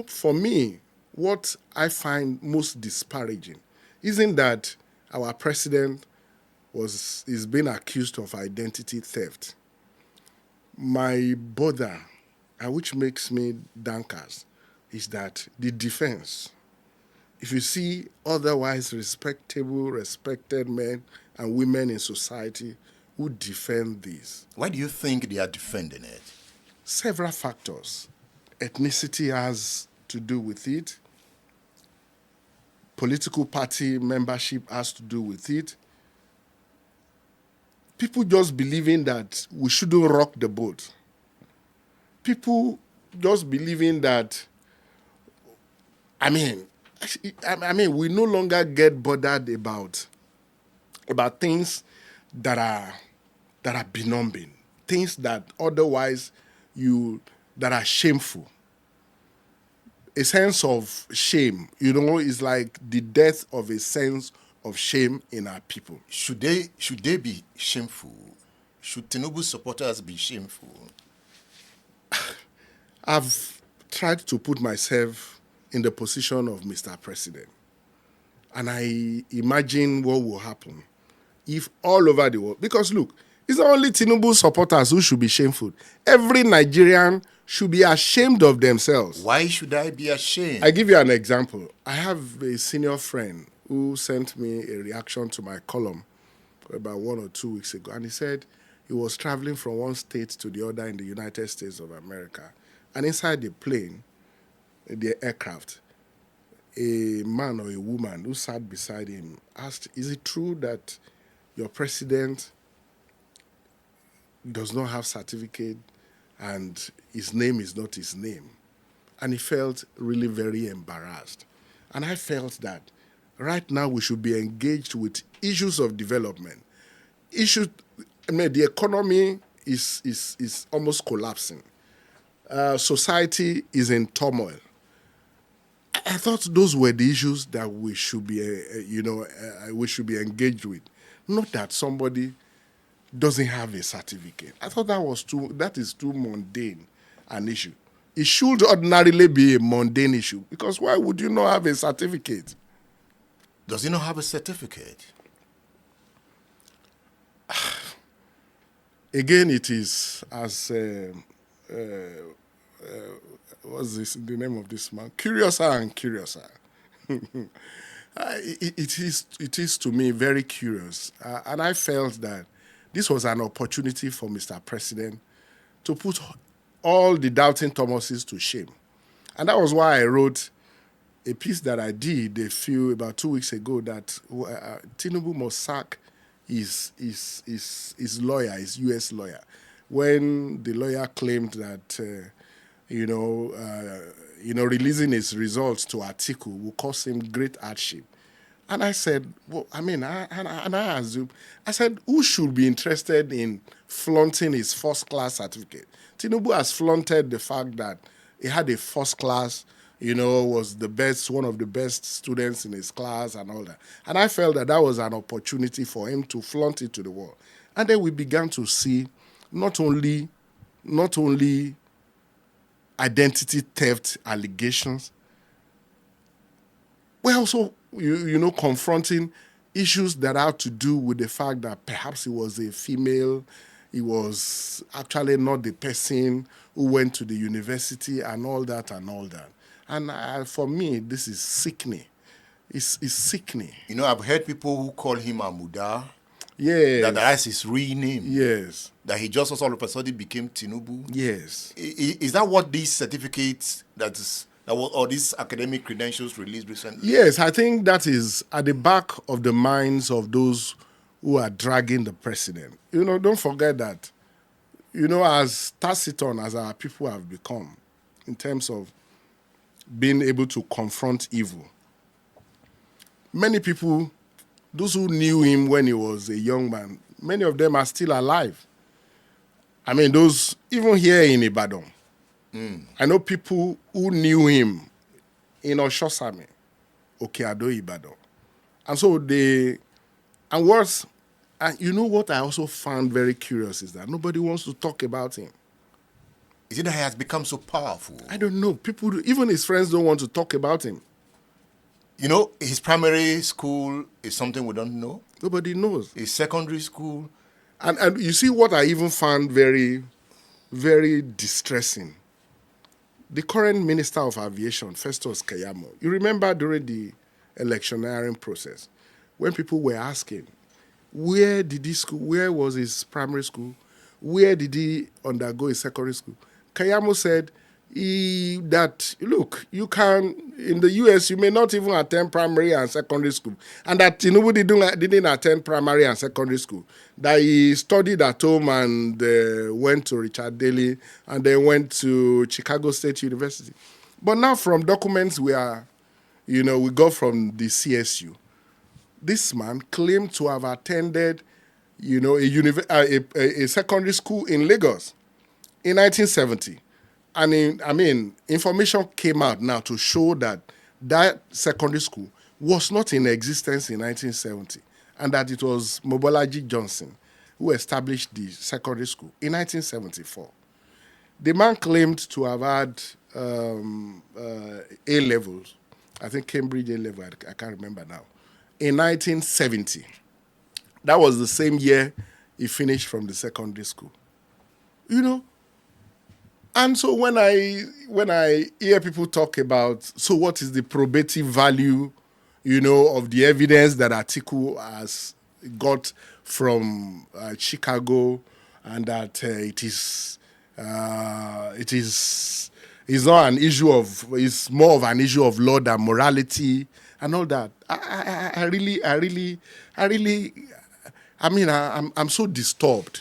For me, what I find most disparaging isn't that our president is being accused of identity theft. My bother, and which makes me downcast, is that the defense, if you see otherwise respectable, respected men and women in society who defend this. Why do you think they are defending it? Several factors. Ethnicity has to do with it. Political party membership has to do with it. People just believing that we shouldn't rock the boat. People just believing that, we no longer get bothered about things that are benumbing, things that otherwise that are shameful. A sense of shame, is like the death of a sense of shame in our people. Should they be shameful? Should Tinubu supporters be shameful? I've tried to put myself in the position of Mr. President, and I imagine what will happen if all over the world, because look, it's not only Tinubu supporters who should be shameful. Every Nigerian should be ashamed of themselves. Why should I be ashamed? I give you an example. I have a senior friend who sent me a reaction to my column about 1 or 2 weeks ago, and he said he was traveling from one state to the other in the United States of America, and inside the plane, the aircraft, a man or a woman who sat beside him asked, "Is it true that your president does not have certificate and his name is not his name?" And he felt really very embarrassed. And I felt that right now we should be engaged with issues of development. The economy is almost collapsing. Society is in turmoil. I thought those were the issues that we should be, engaged with. Not that somebody doesn't have a certificate. I thought that is too mundane an issue. It should ordinarily be a mundane issue, because why would you not have a certificate? Does he not have a certificate? Again, it is as what's the name of this man? Curiouser and curiouser. It is to me very curious, and I felt that this was an opportunity for Mr. President to put all the doubting Thomases to shame. And that was why I wrote a piece that I did about 2 weeks ago, that Tinubu must sack his lawyer, his U.S. lawyer, when the lawyer claimed that releasing his results to Atiku will cause him great hardship. And I said, I assumed, who should be interested in flaunting his first-class certificate? Tinubu has flaunted the fact that he had a first class, was the best, one of the best students in his class and all that. And I felt that was an opportunity for him to flaunt it to the world. And then we began to see not only identity theft allegations, we're also, confronting issues that have to do with the fact that perhaps he was a female, he was actually not the person who went to the university and all that. And for me, this is sickening. It's sickening. I've heard people who call him Amuda. Yes. That's his real name. Yes. That he just all of a sudden became Tinubu. Yes. Is that what these certificates or these academic credentials released recently? Yes, I think that is at the back of the minds of those who are dragging the president. Don't forget that, as taciturn as our people have become in terms of being able to confront evil, many people, those who knew him when he was a young man, many of them are still alive. Those, even here in Ibadan, I know people who knew him in Oshosami, Okeado, Ibadan. And so what I also found very curious is that nobody wants to talk about him. Is it that he has become so powerful? I don't know. People, even his friends, don't want to talk about him. You know, his primary school is something we don't know. Nobody knows. His secondary school. And you see what I even found very, very distressing. The current Minister of Aviation, Festus Adedayo, you remember during the electioneering process, when people were asking, where did he school, where was his primary school, where did he undergo his secondary school? Kayamo said look, you can, in the US, you may not even attend primary and secondary school. And that Tinubu didn't attend primary and secondary school. That he studied at home and went to Richard Daley and then went to Chicago State University. But now from documents we got from the CSU, this man claimed to have attended, a secondary school in Lagos in 1970. And information came out now to show that that secondary school was not in existence in 1970, and that it was Mobolaji Johnson who established the secondary school in 1974. The man claimed to have had A levels, I think Cambridge A level, I can't remember now, in 1970. That was the same year he finished from the secondary school. You know, and so when I hear people talk about, so what is the probative value, of the evidence that Atiku has got from Chicago, and that it's not an issue of, it's more of an issue of law than morality and all that. I'm so disturbed.